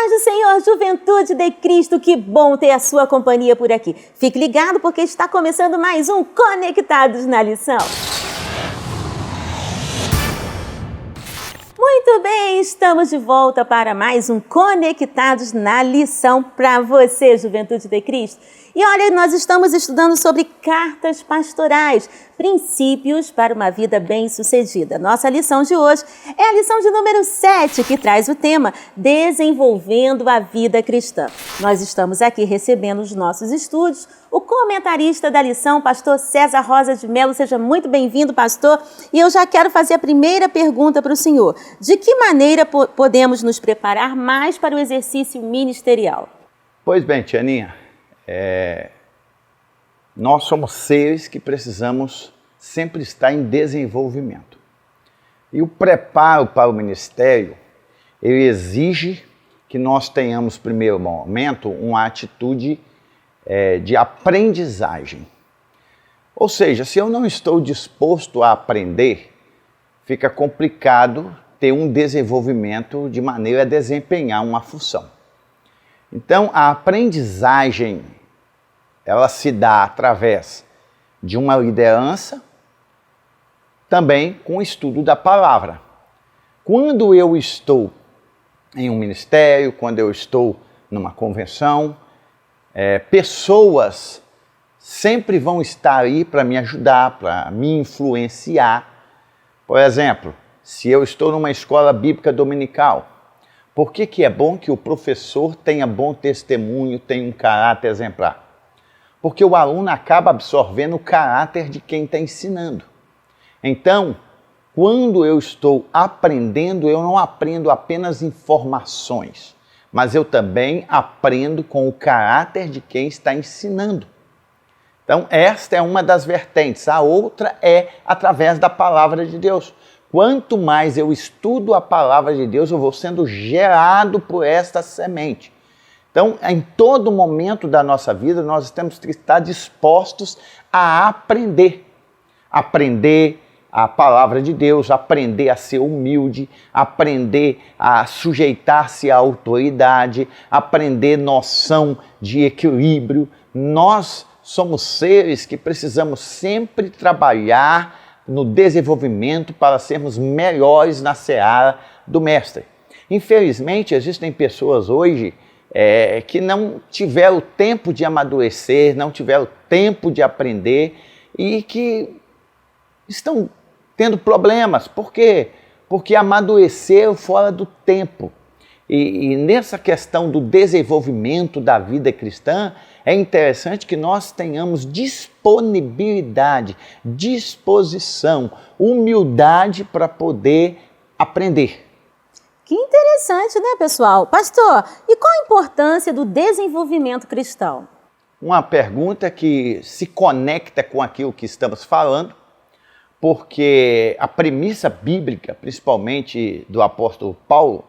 Paz do Senhor, Juventude de Cristo, que bom ter a sua companhia por aqui. Fique ligado porque está começando mais um Conectados na Lição. Muito bem, estamos de volta para mais um Conectados na Lição para você, Juventude de Cristo. E olha, nós estamos estudando sobre cartas pastorais, princípios para uma vida bem-sucedida. Nossa lição de hoje é a lição de número 7, que traz o tema Desenvolvendo a Vida Cristã. Nós estamos aqui recebendo os nossos estúdios o comentarista da lição, pastor César Rosa de Mello. Seja muito bem-vindo, pastor. E eu já quero fazer a primeira pergunta para o senhor. De que maneira podemos nos preparar mais para o exercício ministerial? Pois bem, Tianinha, nós somos seres que precisamos sempre estar em desenvolvimento. E o preparo para o ministério, ele exige que nós tenhamos, primeiro momento, uma atitude de aprendizagem. Ou seja, se eu não estou disposto a aprender, fica complicado ter um desenvolvimento de maneira a desempenhar uma função. Então, a aprendizagem, ela se dá através de uma liderança, também com o estudo da palavra. Quando eu estou em um ministério, quando eu estou numa convenção, pessoas sempre vão estar aí para me ajudar, para me influenciar. Por exemplo, se eu estou numa escola bíblica dominical, por que é bom que o professor tenha bom testemunho, tenha um caráter exemplar? Porque o aluno acaba absorvendo o caráter de quem está ensinando. Então, quando eu estou aprendendo, eu não aprendo apenas informações, mas eu também aprendo com o caráter de quem está ensinando. Então, esta é uma das vertentes. A outra é através da palavra de Deus. Quanto mais eu estudo a palavra de Deus, eu vou sendo gerado por esta semente. Então, em todo momento da nossa vida, nós temos que estar dispostos a aprender. Aprender a palavra de Deus, aprender a ser humilde, aprender a sujeitar-se à autoridade, aprender noção de equilíbrio. Nós somos seres que precisamos sempre trabalhar no desenvolvimento para sermos melhores na seara do Mestre. Infelizmente, existem pessoas hoje que não tiveram tempo de amadurecer, não tiveram tempo de aprender e que estão tendo problemas. Por quê? Porque amadureceram fora do tempo. E nessa questão do desenvolvimento da vida cristã, é interessante que nós tenhamos disponibilidade, disposição, humildade para poder aprender. Que interessante, né, pessoal? Pastor, e qual a importância do desenvolvimento cristão? Uma pergunta que se conecta com aquilo que estamos falando, porque a premissa bíblica, principalmente do apóstolo Paulo,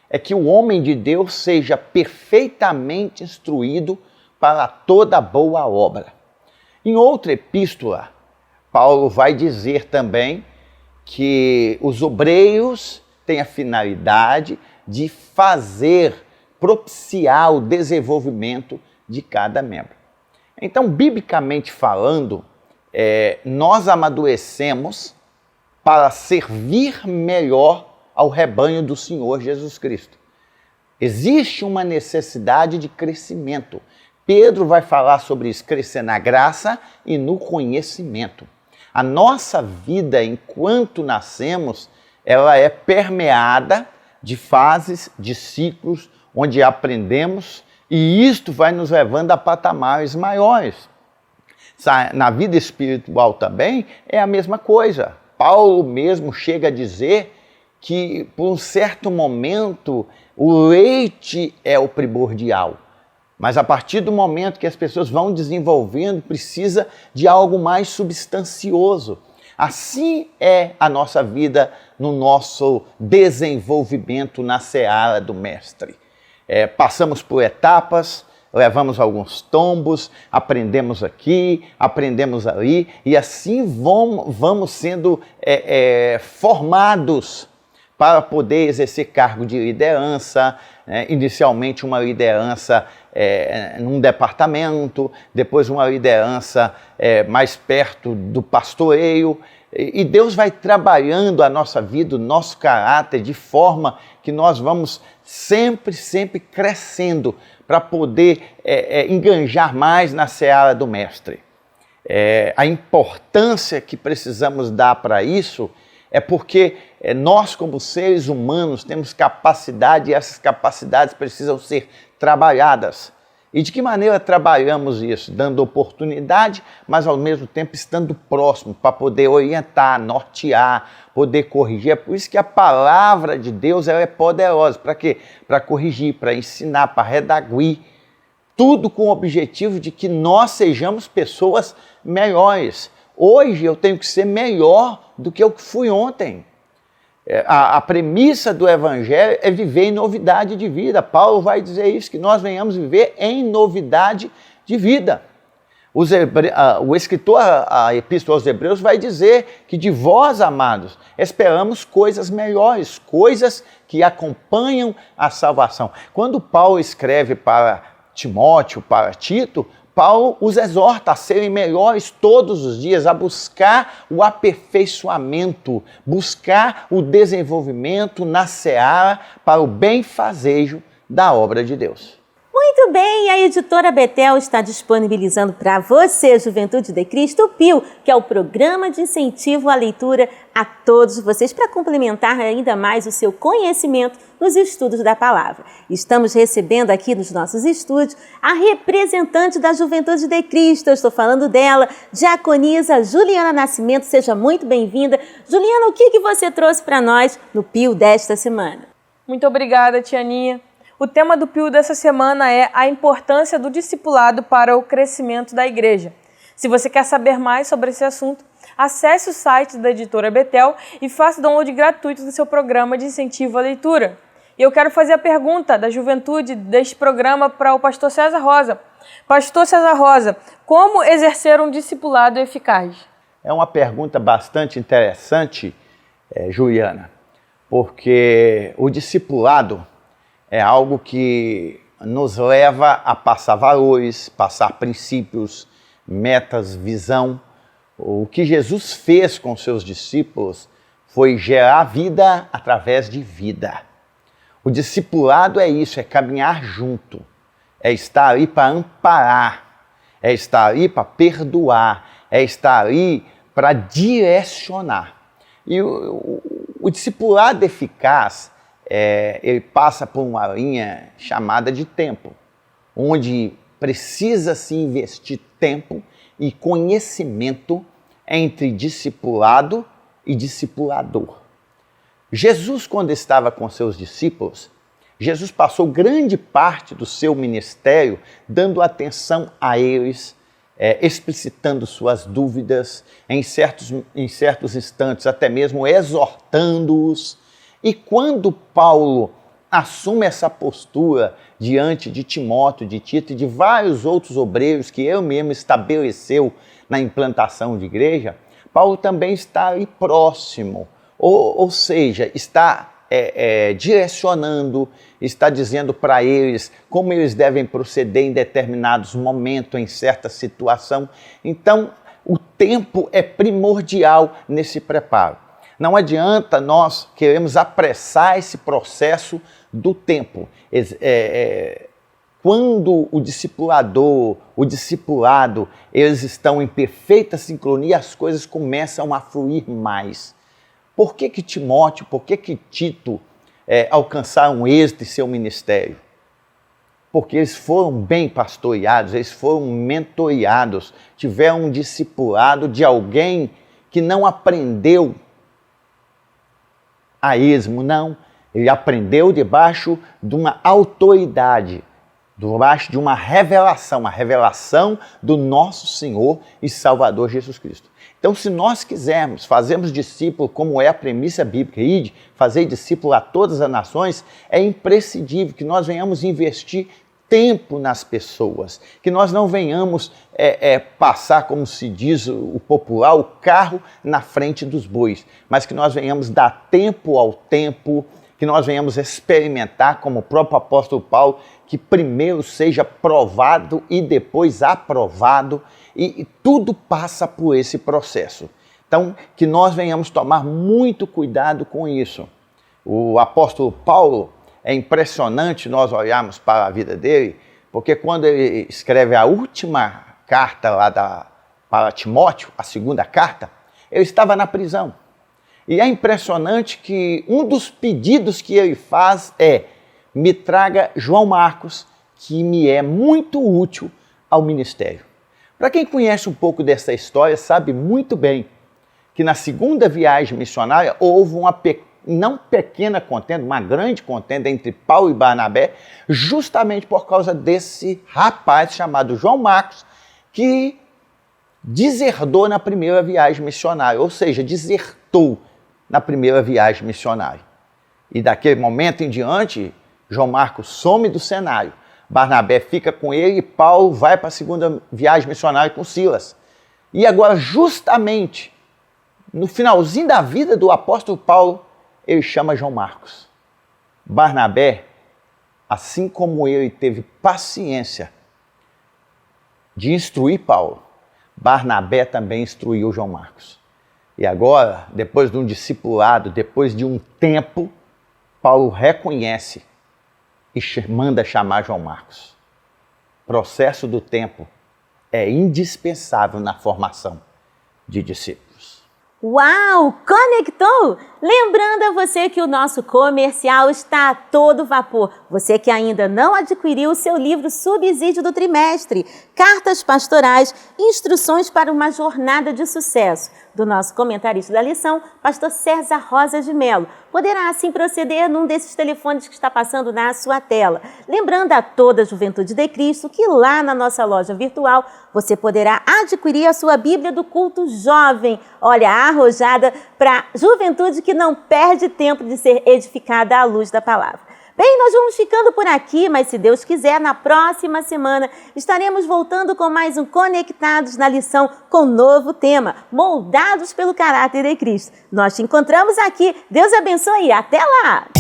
é que o homem de Deus seja perfeitamente instruído para toda boa obra. Em outra epístola, Paulo vai dizer também que os obreiros têm a finalidade de propiciar o desenvolvimento de cada membro. Então, biblicamente falando, nós amadurecemos para servir melhor ao rebanho do Senhor Jesus Cristo. Existe uma necessidade de crescimento. Pedro vai falar sobre isso, crescer na graça e no conhecimento. A nossa vida, enquanto nascemos, ela é permeada de fases, de ciclos, onde aprendemos, e isto vai nos levando a patamares maiores. Na vida espiritual também é a mesma coisa. Paulo mesmo chega a dizer que, por um certo momento, o leite é o primordial. Mas a partir do momento que as pessoas vão desenvolvendo, precisa de algo mais substancioso. Assim é a nossa vida no nosso desenvolvimento na seara do Mestre. Passamos por etapas, levamos alguns tombos, aprendemos aqui, aprendemos ali, e assim vamos sendo formados para poder exercer cargo de liderança, inicialmente uma liderança num departamento, depois uma liderança mais perto do pastoreio. E Deus vai trabalhando a nossa vida, o nosso caráter, de forma que nós vamos sempre crescendo para poder enganjar mais na seara do Mestre. A importância que precisamos dar para isso é porque nós, como seres humanos, temos capacidade e essas capacidades precisam ser trabalhadas. E de que maneira trabalhamos isso? Dando oportunidade, mas ao mesmo tempo estando próximo para poder orientar, nortear, poder corrigir. É por isso que a palavra de Deus ela é poderosa. Para quê? Para corrigir, para ensinar, para redaguir. Tudo com o objetivo de que nós sejamos pessoas melhores. Hoje eu tenho que ser melhor do que eu fui ontem. A premissa do Evangelho é viver em novidade de vida. Paulo vai dizer isso, que nós venhamos viver em novidade de vida. O escritor, a Epístola aos Hebreus, vai dizer que de vós, amados, esperamos coisas melhores, coisas que acompanham a salvação. Quando Paulo escreve para Timóteo, para Tito, Paulo os exorta a serem melhores todos os dias, a buscar o aperfeiçoamento, buscar o desenvolvimento na seara para o benfazejo da obra de Deus. Muito bem, a editora Betel está disponibilizando para você, Juventude de Cristo, o PIL, que é o Programa de Incentivo à Leitura a todos vocês, para complementar ainda mais o seu conhecimento nos estudos da palavra. Estamos recebendo aqui nos nossos estúdios a representante da Juventude de Cristo. Eu estou falando dela, diaconisa Juliana Nascimento. Seja muito bem-vinda. Juliana, o que você trouxe para nós no PIL desta semana? Muito obrigada, tia Aninha. O tema do PIL dessa semana é a importância do discipulado para o crescimento da igreja. Se você quer saber mais sobre esse assunto, acesse o site da editora Betel e faça o download gratuito do seu programa de incentivo à leitura. E eu quero fazer a pergunta da juventude deste programa para o pastor César Rosa. Pastor César Rosa, como exercer um discipulado eficaz? É uma pergunta bastante interessante, Juliana, porque o discipulado é algo que nos leva a passar valores, passar princípios, metas, visão. O que Jesus fez com seus discípulos foi gerar vida através de vida. O discipulado é isso, é caminhar junto, é estar ali para amparar, é estar ali para perdoar, é estar ali para direcionar. E o discipulado eficaz, ele passa por uma linha chamada de tempo, onde precisa se investir tempo e conhecimento entre discipulado e discipulador. Jesus, quando estava com seus discípulos, Jesus passou grande parte do seu ministério dando atenção a eles, explicitando suas dúvidas, em certos instantes até mesmo exortando-os. E quando Paulo assume essa postura diante de Timóteo, de Tito e de vários outros obreiros que ele mesmo estabeleceu na implantação de igreja, Paulo também está ali próximo, ou seja, está direcionando, está dizendo para eles como eles devem proceder em determinados momentos, em certa situação. Então, o tempo é primordial nesse preparo. Não adianta nós queremos apressar esse processo do tempo. Quando o discipulador, o discipulado, eles estão em perfeita sincronia, as coisas começam a fluir mais. Por que Timóteo, por que Tito alcançaram êxito em seu ministério? Porque eles foram bem pastoreados, eles foram mentoreados, tiveram um discipulado de alguém que não aprendeu a esmo, não. Ele aprendeu debaixo de uma autoridade, debaixo de uma revelação, a revelação do nosso Senhor e Salvador Jesus Cristo. Então, se nós quisermos fazermos discípulo, como é a premissa bíblica, fazer discípulo a todas as nações, é imprescindível que nós venhamos investir tempo nas pessoas, que nós não venhamos passar, como se diz o popular, o carro na frente dos bois, mas que nós venhamos dar tempo ao tempo, que nós venhamos experimentar, como o próprio apóstolo Paulo, que primeiro seja provado e depois aprovado, e tudo passa por esse processo. Então, que nós venhamos tomar muito cuidado com isso. O apóstolo Paulo, é impressionante nós olharmos para a vida dele, porque quando ele escreve a última carta lá para Timóteo, a segunda carta, ele estava na prisão. E é impressionante que um dos pedidos que ele faz é: me traga João Marcos, que me é muito útil ao ministério. Para quem conhece um pouco dessa história, sabe muito bem que na segunda viagem missionária houve uma pequena contenda, uma grande contenda entre Paulo e Barnabé, justamente por causa desse rapaz chamado João Marcos, que deserdou na primeira viagem missionária, ou seja, desertou na primeira viagem missionária. E daquele momento em diante, João Marcos some do cenário. Barnabé fica com ele e Paulo vai para a segunda viagem missionária com Silas. E agora, justamente no finalzinho da vida do apóstolo Paulo, ele chama João Marcos. Barnabé, assim como ele teve paciência de instruir Paulo, Barnabé também instruiu João Marcos. E agora, depois de um discipulado, depois de um tempo, Paulo reconhece e manda chamar João Marcos. O processo do tempo é indispensável na formação de discípulos. Uau! Conectou? Lembrando a você que o nosso comercial está a todo vapor. Você que ainda não adquiriu o seu livro Subsídio do Trimestre, Cartas Pastorais, Instruções para uma Jornada de Sucesso, do nosso comentarista da lição, pastor César Rosa de Mello. Poderá assim proceder num desses telefones que está passando na sua tela. Lembrando a toda a Juventude de Cristo que lá na nossa loja virtual você poderá adquirir a sua Bíblia do Culto Jovem. Olha, arrojada para a juventude que não perde tempo de ser edificada à luz da palavra. Bem, nós vamos ficando por aqui, mas se Deus quiser, na próxima semana estaremos voltando com mais um Conectados na Lição com novo tema, Moldados pelo Caráter de Cristo. Nós te encontramos aqui. Deus abençoe e até lá!